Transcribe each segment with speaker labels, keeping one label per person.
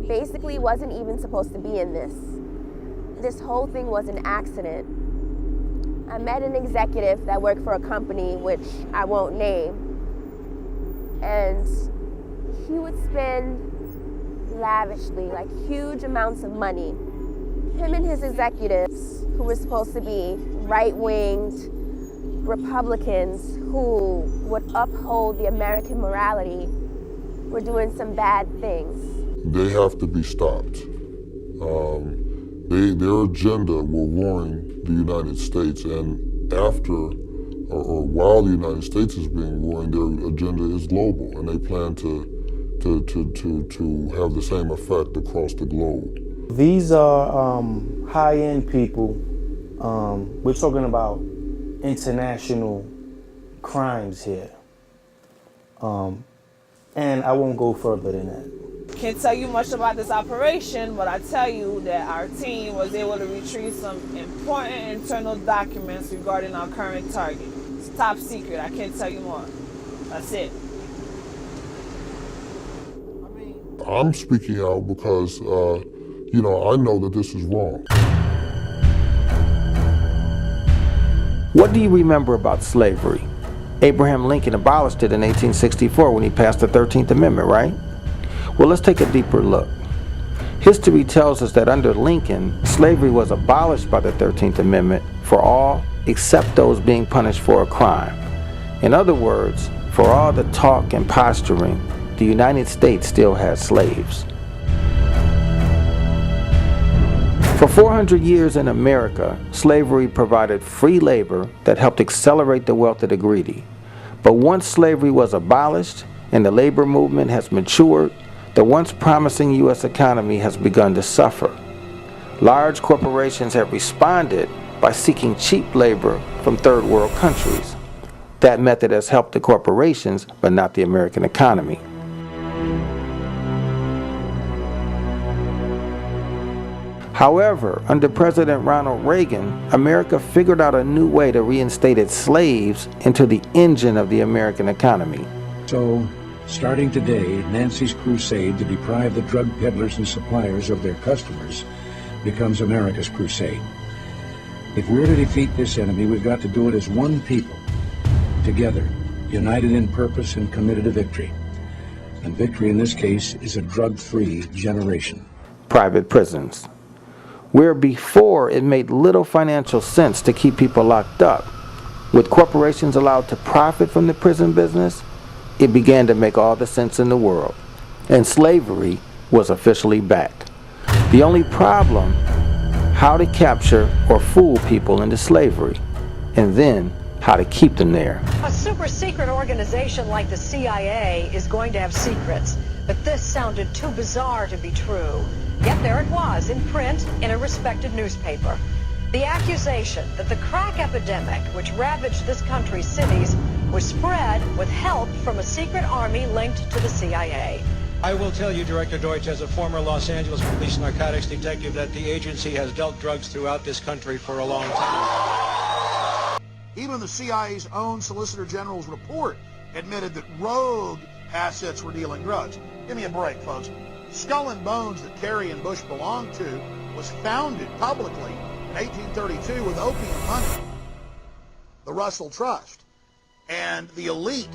Speaker 1: basically wasn't even supposed to be in this. This whole thing was an accident. I met an executive that worked for a company, which I won't name, and he would spend lavishly, like huge amounts of money. Him and his executives, who were supposed to be right-winged Republicans who would uphold the American morality, were doing some bad things.
Speaker 2: They have to be stopped. Their agenda will warring the United States, and after or while the United States is being warring, their agenda is global, and they plan to have the same effect across the globe.
Speaker 3: These are high-end people. We're talking about international crimes here. And I won't go further than that.
Speaker 4: Can't tell you much about this operation, but I tell you that our team was able to retrieve some important internal documents regarding our current target. It's top secret. I can't tell you more. That's it.
Speaker 2: I'm speaking out because, I know that this is wrong.
Speaker 5: What do you remember about slavery? Abraham Lincoln abolished it in 1864 when he passed the 13th Amendment, right? Well, let's take a deeper look. History tells us that under Lincoln, slavery was abolished by the 13th Amendment for all except those being punished for a crime. In other words, for all the talk and posturing, the United States still has slaves. For 400 years in America, slavery provided free labor that helped accelerate the wealth of the greedy. But once slavery was abolished and the labor movement has matured, the once promising U.S. economy has begun to suffer. Large corporations have responded by seeking cheap labor from third world countries. That method has helped the corporations, but not the American economy. However, under President Ronald Reagan, America figured out a new way to reinstate its slaves into the engine of the American economy.
Speaker 6: So, starting today, Nancy's crusade to deprive the drug peddlers and suppliers of their customers becomes America's crusade. If we're to defeat this enemy, we've got to do it as one people, together, united in purpose and committed to victory. And victory in this case is a drug-free generation.
Speaker 5: Private prisons. Where before it made little financial sense to keep people locked up, with corporations allowed to profit from the prison business, it began to make all the sense in the world, and slavery was officially back. The only problem, how to capture or fool people into slavery, and then how to keep them there.
Speaker 7: A super secret organization like the CIA is going to have secrets, but this sounded too bizarre to be true. Yet there it was, in print, in a respected newspaper. The accusation that the crack epidemic, which ravaged this country's cities, was spread with help from a secret army linked to the CIA.
Speaker 8: I will tell you, Director Deutsch, as a former Los Angeles police narcotics detective, that the agency has dealt drugs throughout this country for a long time.
Speaker 9: Even the CIA's own Solicitor General's report admitted that rogue assets were dealing drugs. Give me a break, folks. Skull and Bones that Kerry and Bush belonged to was founded publicly in 1832 with opium money, the Russell Trust. And the elite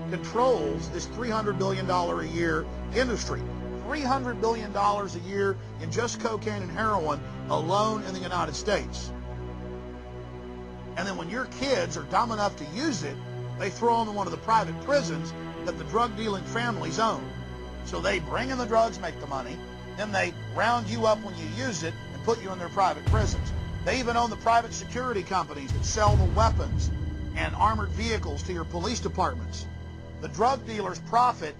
Speaker 9: controls this $300 billion a year industry. $300 billion a year in just cocaine and heroin alone in the United States. And then when your kids are dumb enough to use it, they throw them in one of the private prisons that the drug-dealing families own. So they bring in the drugs, make the money, then they round you up when you use it and put you in their private prisons. They even own the private security companies that sell the weapons and armored vehicles to your police departments. The drug dealers profit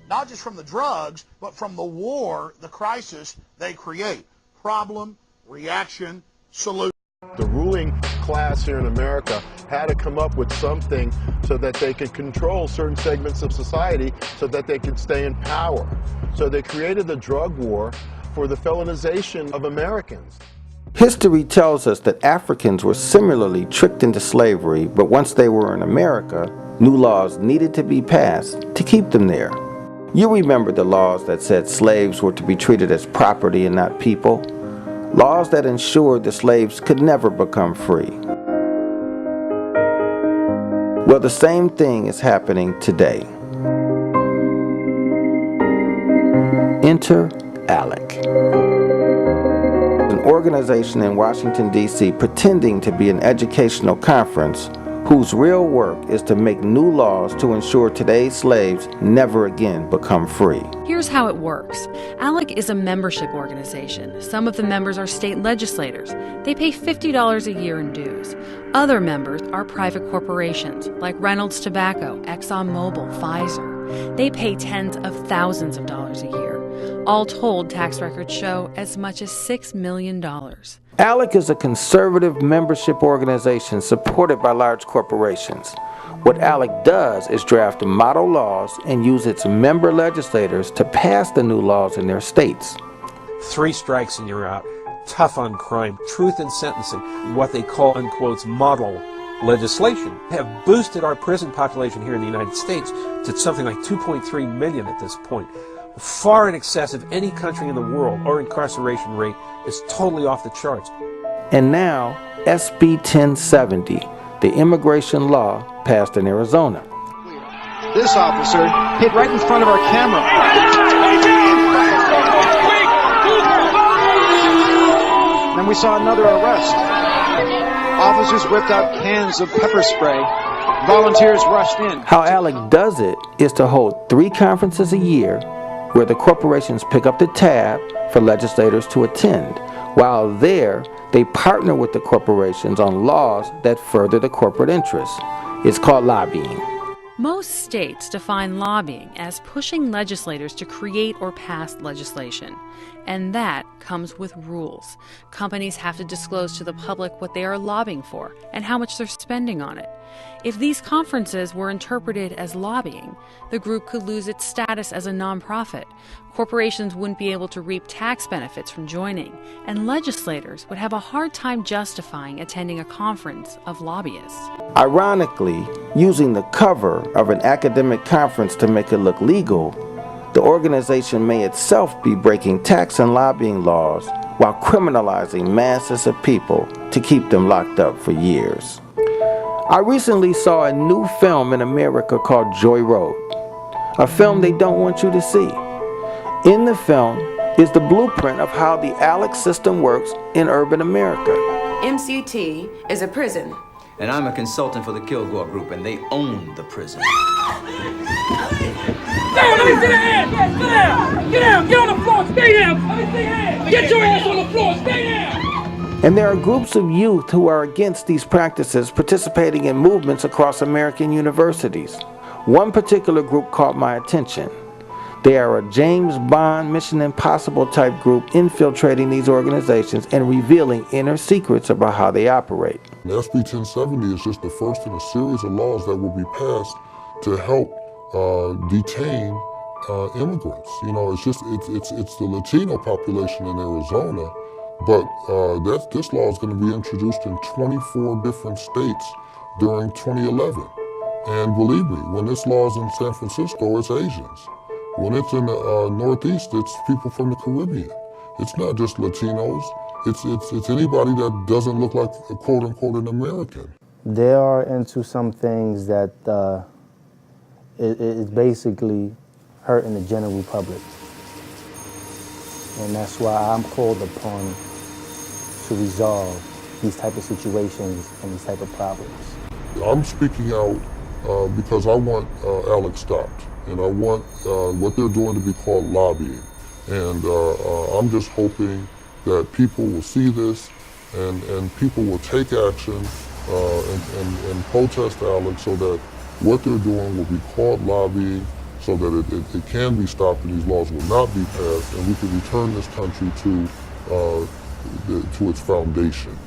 Speaker 9: not just from the drugs, but from the war, the crisis they create. Problem, reaction, solution.
Speaker 10: The ruling class here in America had to come up with something so that they could control certain segments of society so that they could stay in power. So they created the drug war for the felonization of Americans.
Speaker 5: History tells us that Africans were similarly tricked into slavery, but once they were in America, new laws needed to be passed to keep them there. You remember the laws that said slaves were to be treated as property and not people? Laws that ensured the slaves could never become free. Well, the same thing is happening today. Enter ALEC, an organization in Washington, D.C. pretending to be an educational conference whose real work is to make new laws to ensure today's slaves never again become free.
Speaker 11: Here's how it works. ALEC is a membership organization. Some of the members are state legislators. They pay $50 a year in dues. Other members are private corporations like Reynolds Tobacco, ExxonMobil, Pfizer. They pay tens of thousands of dollars a year. All told, tax records show as much as $6 million.
Speaker 5: ALEC is a conservative membership organization supported by large corporations. What ALEC does is draft model laws and use its member legislators to pass the new laws in their states.
Speaker 12: 3 strikes and you're out. Tough on crime, truth in sentencing, what they call, unquote, model legislation, have boosted our prison population here in the United States to something like 2.3 million at this point. Far in excess of any country in the world. Our incarceration rate is totally off the charts.
Speaker 5: And now, SB 1070, the immigration law passed in Arizona.
Speaker 13: This officer hit right in front of our camera. Then we saw another arrest. Officers whipped out cans of pepper spray. Volunteers rushed in.
Speaker 5: How ALEC does it is to hold 3 conferences a year where the corporations pick up the tab for legislators to attend. While there, they partner with the corporations on laws that further the corporate interests. It's called lobbying.
Speaker 11: Most states define lobbying as pushing legislators to create or pass legislation. And that comes with rules. Companies have to disclose to the public what they are lobbying for and how much they're spending on it. If these conferences were interpreted as lobbying, the group could lose its status as a nonprofit. Corporations wouldn't be able to reap tax benefits from joining, and legislators would have a hard time justifying attending a conference of lobbyists.
Speaker 5: Ironically, using the cover of an academic conference to make it look legal, the organization may itself be breaking tax and lobbying laws while criminalizing masses of people to keep them locked up for years. I recently saw a new film in America called Joy Road, a film they don't want you to see. In the film is the blueprint of how the ALEC system works in urban America.
Speaker 14: MCT is a prison.
Speaker 15: And I'm a consultant for the Kilgore Group, and they own the prison.
Speaker 16: Down, let me see the hands! Get down! Get down! Get on the floor! Stay down! Let me see hands! Get your ass on the floor! Stay down!
Speaker 5: And there are groups of youth who are against these practices participating in movements across American universities. One particular group caught my attention. They are a James Bond, Mission Impossible type group infiltrating these organizations and revealing inner secrets about how they operate.
Speaker 2: SB 1070 is just the first in a series of laws that will be passed to help detain immigrants. You know, it's the Latino population in Arizona, but this law is going to be introduced in 24 different states during 2011. And believe me, when this law is in San Francisco, it's Asians. When it's in the Northeast, it's people from the Caribbean. It's not just Latinos. It's anybody that doesn't look like a quote-unquote an American.
Speaker 3: They are into some things that is basically hurting the general public. And that's why I'm called upon to resolve these type of situations and these type of problems.
Speaker 2: I'm speaking out because I want ALEC stopped. And I want what they're doing to be called lobbying. And I'm just hoping that people will see this and people will take action and protest ALEC so that what they're doing will be called lobbying so that it can be stopped and these laws will not be passed and we can return this country to its foundation.